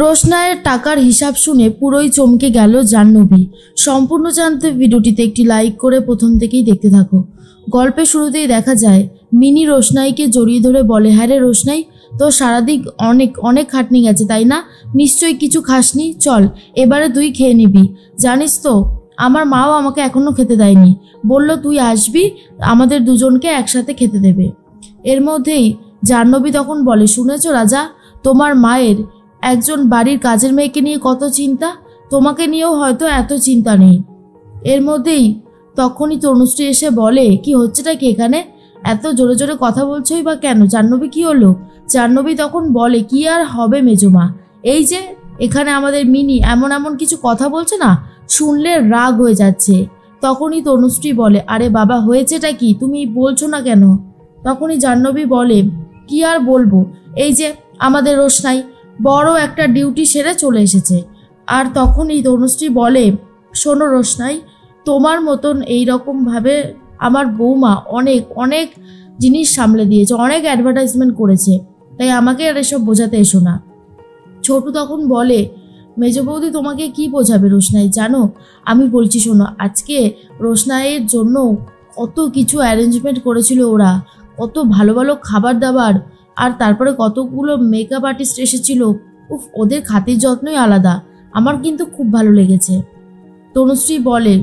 রোশনাইয়ের টাকার হিসাব শুনে পুরোই চমকে গেল জাহ্নবী। সম্পূর্ণ জানতে ভিডিওটিতে একটি লাইক করে প্রথম থেকেই দেখতে থাকো। গল্পের শুরুতেই দেখা যায় মিনি রোশনাইকে জড়িয়ে ধরে বলে, হ্যাঁ রে রোশনাই, তো সারাদিন অনেক অনেক খাটনি গেছে তাই না? নিশ্চয়ই কিছু খাসনি, চল এবারে তুই খেয়ে নিবি। জানিস তো আমার মাও আমাকে এখনো খেতে দেয়নি, বলল তুই আসবি আমাদের দুজনকে একসাথে খেতে দেবে। এর মধ্যেই জাহ্নবী তখন বলে, শুনেছ রাজা, তোমার মায়ের একজন বাড়ির কাজের মেয়েকে নিয়ে কত চিন্তা, তোমাকে নিয়েও হয়তো এত চিন্তা নেই। এর মধ্যেই তখনই তনুশ্রী এসে বলে, কি হচ্ছেটা কি এখানে, এত জোরে জোরে কথা বলছোই বা কেন? জাহ্নবী কি হলো? জাহ্নবী তখন বলে, কি আর হবে মেজমা, এই যে এখানে আমাদের মিনি এমন এমন কিছু কথা বলছে না, শুনলে রাগ হয়ে যাচ্ছে। তখনই তনুশ্রী বলে, আরে বাবা হয়েছেটা কি, তুমি বলছো না কেন? তখনই জাহ্নবী বলে, কি আর বলবো, এই যে আমাদের রোশনাই বড় একটা ডিউটি সেরে চলে এসেছে। আর তখনই তনুশ্রী বলে, শোনো রোশনাই, তোমার মতন এইরকমভাবে আমার বৌমা অনেক অনেক জিনিস সামলে দিয়েছে, অনেক অ্যাডভার্টাইজমেন্ট করেছে, তাই আমাকে আর এসব বোঝাতে এসো না। ছোটু তখন বলে, মেজ বৌদি তোমাকে কি বোঝাবে রোশনাই, জানো আমি বলছি শোনো, আজকে রোশনাইয়ের জন্য কত কিছু অ্যারেঞ্জমেন্ট করেছিল ওরা, কত ভালো ভালো খাবার দাবার, আর তারপরে কতগুলো মেকআপ আর্টিস্ট এসেছিল। উফ, ওদের খাতির যত্নই আলাদা, আমার কিন্তু খুব ভালো লেগেছে। তনুশ্রী বলে,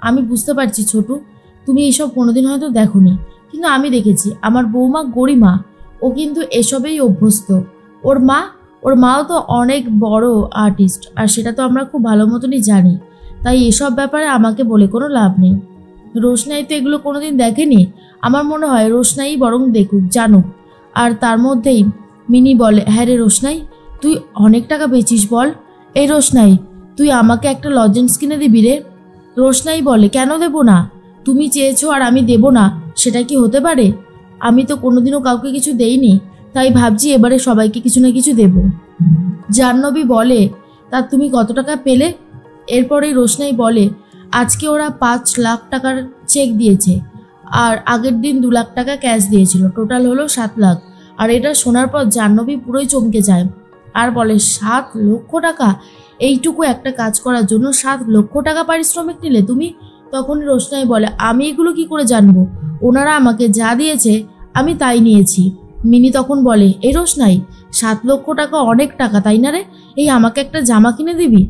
আমি বুঝতে পারছি ছোটু, তুমি এইসব কোনোদিন হয়তো দেখোনি, কিন্তু আমি দেখেছি। আমার বৌমা গরিমা, ও কিন্তু এসবেই অভ্যস্ত। ওর মাও তো অনেক বড় আর্টিস্ট, আর সেটা তো আমরা খুব ভালো মতনই জানি, তাই এসব ব্যাপারে আমাকে বলে কোনো লাভ নেই। রোশনাই তো এগুলো কোনোদিন দেখেনি, আমার মনে হয় রোশনাই বরং দেখুক, জানুক। আর তার মধ্যেই মিনি বলে, হ্যাঁ রে রোশনাই, তুই অনেক টাকা পেয়েছিস বল। এই রোশনাই, তুই আমাকে একটা লজেন্স কিনে দিবি রে। রোশনাই বলে, কেন দেব না, তুমি চেয়েছো আর আমি দেব না, সেটা কি হতে পারে? আমি তো কোনোদিনও কাউকে কিছু দেইনি, তাই ভাবছি এবারে সবাইকে কিছু না কিছু দেব। জাহ্নবী বলে, তা তুমি কত টাকা পেলে? এরপরেই রোশনাই বলে, আজকে ওরা 5 লাখ টাকার চেক দিয়েছে, আর আগের দিন 2 লাখ টাকা ক্যাশ দিয়েছিল, টোটাল হলো 7 লাখ। আর এটা শোনার পর জাহ্নবী পুরোই চমকে যায় আর বলে, 7 লক্ষ টাকা? এইটুকু একটা কাজ করার জন্য 7 লক্ষ টাকা পারিশ্রমিক নিলে তুমি? তখন রোশনাই বলে, আমি এগুলো কি করে জানবো, ওনারা আমাকে যা দিয়েছে আমি তাই নিয়েছি। মিনি তখন বলে, এই রোশনাই, 7 লক্ষ টাকা অনেক টাকা তাই না রে, এই আমাকে একটা জামা কিনে দিবি?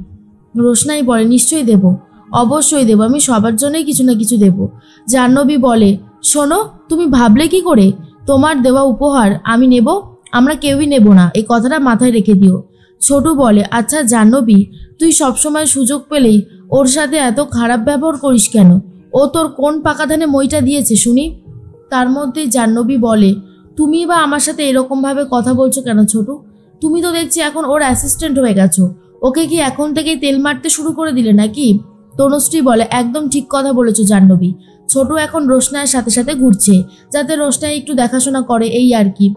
রোশনাই বলে, নিশ্চয়ই দেব, অবশ্যই দেব, আমি সবার জন্যই কিছু না কিছু দেব। জাহ্নবী বলে, শোনো, তুমি ভাবলে কি করে তোমার দেওয়া উপহার আমি নেব? আমরা কেউই নেব না, এই কথাটা মাথায় রেখে দিও। ছোটু বলে, আচ্ছা জাহ্নবী, তুই সবসময় সুযোগ পেলেই ওর সাথে এত খারাপ ব্যবহার করিস কেন? ও তোর কোন পাকা ধানে মইটা দিয়েছে শুনি? তার মধ্যে জাহ্নবী বলে, তুমি বা আমার সাথে এরকমভাবে কথা বলছো কেন ছোটু? তুমি তো দেখছি এখন ওর অ্যাসিস্ট্যান্ট হয়ে গেছো, ওকে কি এখন থেকেই তেল মারতে শুরু করে দিলে নাকি? তনুশ্রী বলে, একদম ঠিক কথা বলেছো জাহ্নবী, ছোটু এখন রোশনাইয়ের সাথে সাথে ঘুরছে, যাতে রোশনাই একটু দেখাশোনা করে, এই আর কি।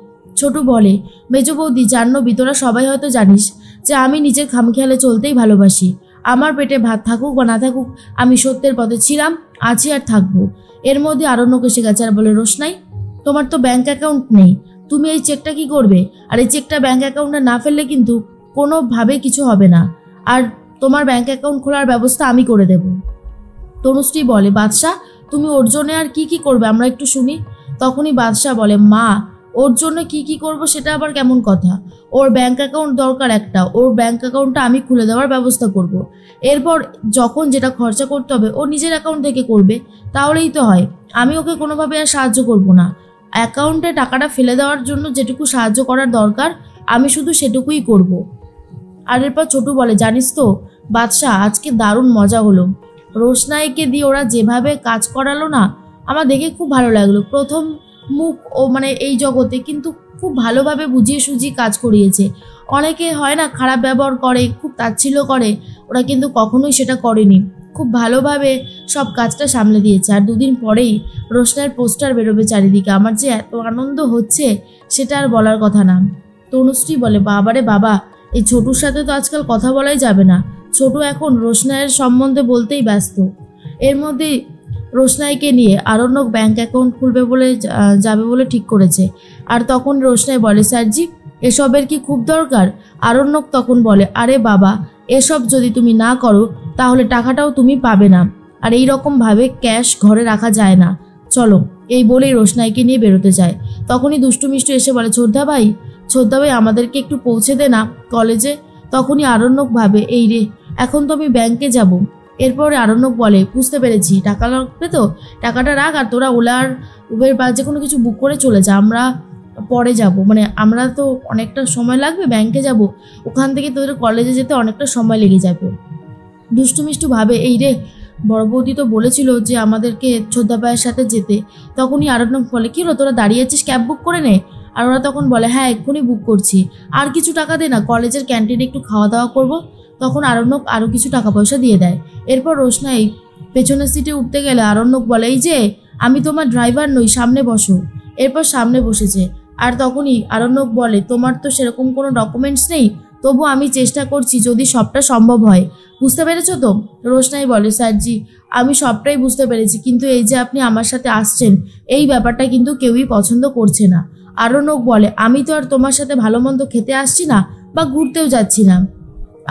ছোটু বলে, মেজ বৌদি, জাহ্নবী, তোরা সবাই হয়তো জানিস যে আমি নিজের খামখেয়ালে চলতেই ভালোবাসি। আমার পেটে ভাত থাকুক বা না থাকুক, আমি সত্যের পথে ছিলাম, আছি আর থাকবো। এর মধ্যে আরণ্যক এসে গেছে আর বলে, রোশনাই, তোমার তো ব্যাংক অ্যাকাউন্ট নেই, তুমি এই চেকটা কি করবে? আর এই চেকটা ব্যাংক অ্যাকাউন্টে না ফেললে কিন্তু কোনোভাবে কিছু হবে না, আর তোমার ব্যাংক অ্যাকাউন্ট খোলার ব্যবস্থা আমি করে দেব। তনুশ্রী বলে, বাদশা, তুমি ওর জন্য আর কি কি করবে আমরা একটু শুনি। তখনই বাদশা বলে, মা, ওর জন্য কি কি করব সেটা আবার কেমন কথা? ওর ব্যাংক অ্যাকাউন্ট দরকার একটা, ওর ব্যাংক অ্যাকাউন্টটা আমি খুলে দেওয়ার ব্যবস্থা করব। এরপর যখন যেটা খরচা করতে হবে ও নিজের অ্যাকাউন্ট থেকে করবে, তাহলেই তো হয়। আমি ওকে কোনোভাবে আর সাহায্য করব না, অ্যাকাউন্টে টাকাটা ফেলে দেওয়ার জন্য যেটুকু সাহায্য করার দরকার আমি শুধু সেটুকুই করব। আর এরপর ছোটু বলে, জানিস তো বাদশা, আজকে দারুণ মজা হলো, রোশনাইকে দিয়ে ওরা যেভাবে কাজ করালো না, আমার দেখে খুব ভালো লাগলো। প্রথম মুখ ও মানে এই জগতে, কিন্তু খুব ভালোভাবে বুঝিয়ে সুঝিয়ে কাজ করিয়েছে। অনেকে হয় না খারাপ ব্যবহার করে, খুব তাচ্ছিল্য করে, ওরা কিন্তু কখনোই সেটা করেনি, খুব ভালোভাবে সব কাজটা সামলে দিয়েছে। আর 2 দিন পরেই রোশনাইয়ের পোস্টার বেরোবে চারিদিকে, আমার যে এত আনন্দ হচ্ছে সেটা আর বলার কথা না। তনুশ্রী বলে, বাবারে বাবা, এই ছোটুর সাথে তো আজকাল কথা বলাই যাবে না, ছোটু এখন রোশনাইয়ের সম্বন্ধে বলতেই ব্যস্ত। এর মধ্যেই রোশনাইকে নিয়ে আরণ্যক ব্যাংক অ্যাকাউন্ট খুলবে বলে যাবে বলে ঠিক করেছে। আর তখন রোশনাই বলে, স্যারজি, এসবের কি খুব দরকার? আরণ্যক তখন বলে, আরে বাবা, এসব যদি তুমি না করো তাহলে টাকাটাও তুমি পাবে না, আর এই রকম ভাবে ক্যাশ ঘরে রাখা যায় না, চলো। এই বলেই রোশনাইকে নিয়ে বেরোতে যায়। তখনই দুষ্টু মিষ্টু এসে বলে, ছোদ্দা ভাই আমাদেরকে একটু পৌঁছে দে না কলেজে। তখনই আরণ্যক ভাবে, এই রে, এখন তো আমি ব্যাংকে যাব। এরপরে আরণ্যক বলে, বুঝতে পেরেছি, টাকা লাগবে তো টাকাটা রাখ, আর তোরা ওলা আর উবের বা যে কোনো কিছু বুক করে চলে যা, আমরা পরে যাব, মানে আমরা তো অনেকটা সময় লাগবে, ব্যাংকে যাব, ওখান থেকে তোদের কলেজে যেতে অনেকটা সময় লেগে যাবে। দুষ্টু মিষ্টু ভাবে, এই রে, বড় বৌদি তো বলেছিল যে আমাদেরকে ছোদ্দা ভাইয়ের সাথে যেতে। তখনই আরণ্যক বলে, কি হলো, তোরা দাঁড়িয়ে আছিস, ক্যাব বুক করে নে। আর ওরা তখন বলে, হ্যাঁ এক্ষুনি বুক করছি, আর কিছু টাকা দে না, কলেজের ক্যান্টিনে একটু খাওয়া দাওয়া করব। তখন আরণ্যক আরও কিছু টাকা পয়সা দিয়ে দেয়। এরপর রোশনাই পেছনের সিটে উঠতে গেলে আরণ্যক বলে, এই যে আমি তোমার ড্রাইভার নই, সামনে বসো। এরপর সামনে বসেছে। আর তখনই আরণ্যক বলে, তোমার তো সেরকম কোনো ডকুমেন্টস নেই, তবু আমি চেষ্টা করছি যদি সবটা সম্ভব হয়, বুঝতে পেরেছো তো? রোশনাই বলে, স্যারজি আমি সবটাই বুঝতে পেরেছি, কিন্তু এই যে আপনি আমার সাথে আসছেন, এই ব্যাপারটা কিন্তু কেউই পছন্দ করছে না। আরণ্যক বলে, আমি তো আর তোমার সাথে ভালো মন্দ খেতে আসছি না বা ঘুরতেও যাচ্ছি না,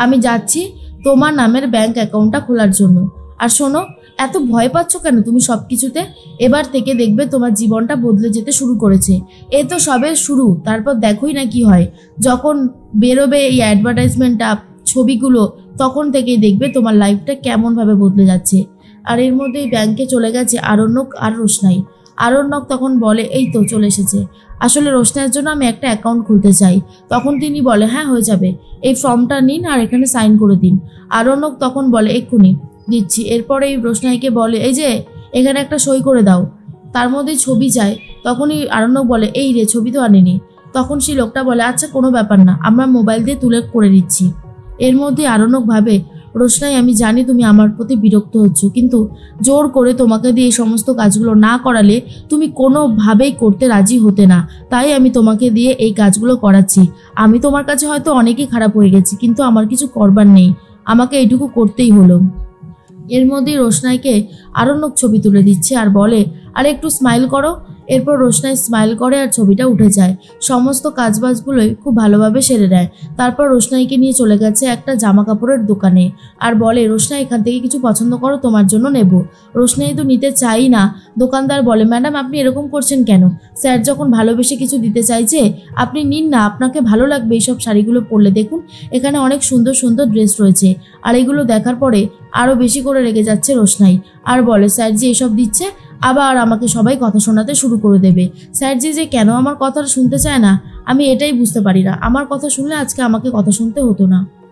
আমি যাচ্ছি তোমার নামের ব্যাংক অ্যাকাউন্টটা খোলার জন্য। আর শোনো, এত ভয় পাচ্ছ কেন তুমি সব কিছুতে? এবার থেকে দেখবে তোমার জীবনটা বদলে যেতে শুরু করেছে। এ তো সবে শুরু, তারপর দেখোই না কি হয়। যখন বেরোবে এই অ্যাডভার্টাইজমেন্টটা, ছবিগুলো, তখন থেকেই দেখবে তোমার লাইফটা কেমনভাবে বদলে যাচ্ছে। আর এর মধ্যেই ব্যাংকে চলে গেছে আরণ্যক আর রোশনাই। আরণ্যক তখন বলে, এই তো চলে এসেছে, আসলে রোশনাইয়ের জন্য আমি একটা অ্যাকাউন্ট খুলতে চাই। তখন তিনি বলে, হ্যাঁ হয়ে যাবে, এই ফর্মটা নিন আর এখানে সাইন করে দিন। আরণ্যক তখন বলে, এক্ষুনি দিচ্ছি। এরপরে এই রোশনাইকে বলে, এই যে এখানে একটা সই করে দাও। তার মধ্যেই ছবি চায়। তখনই আরণ্যক বলে, এই রে, ছবি তো আনিনি। তখন সেই লোকটা বলে, আচ্ছা কোনো ব্যাপার না, আমরা মোবাইল দিয়ে তুলে করে দিচ্ছি। এর মধ্যে আরণ্যক ভাবে, রোশনাই আমি জানি তুমি আমার প্রতি বিরক্ত হচ্ছ, কিন্তু জোর করে তোমাকে দিয়ে এই সমস্ত কাজগুলো না করালে তুমি কোনোভাবেই করতে রাজি হতে না, তাই আমি তোমাকে দিয়ে এই কাজগুলো করাচ্ছি। আমি তোমার কাছে হয়তো অনেকই খারাপ হয়ে গেছি, কিন্তু আমার কিছু করবার নেই, আমাকে এইটুকু করতেই হলো। এর মধ্যেই রোশনাইকে আরণ্যক ছবি তুলে দিচ্ছে আর বলে, আরে একটু স্মাইল করো। এরপর রোশনাই স্মাইল করে আর ছবিটা উঠে যায়। সমস্ত কাজবাজগুলোই খুব ভালোভাবে সেরে দেয়। তারপর রোশনাইকে নিয়ে চলে গেছে একটা জামা কাপড়ের দোকানে আর বলে, রোশনাই এখান থেকে কিছু পছন্দ করো, তোমার জন্য নেব। রোশনাই তো নিতে চাই না। দোকানদার বলে, ম্যাডাম আপনি এরকম করছেন কেন? স্যার যখন ভালোবেসে কিছু দিতে চাইছে, আপনি নিন না, আপনাকে ভালো লাগবে এইসব শাড়িগুলো পরলে, দেখুন এখানে অনেক সুন্দর সুন্দর ড্রেস রয়েছে। আর এগুলো দেখার পরে আরও বেশি করে রেগে যাচ্ছে রোশনাই আর বলে, স্যার জি এসব দিচ্ছে, আবার আমাকে সবাই কথা শোনাতে শুরু করে দেবে। স্যারজি যে কেন আমার কথা শুনতে চায় না, আমি এটাই বুঝতে পারি না। আমার কথা শুনলে আজকে আমাকে কথা শুনতে হতো না।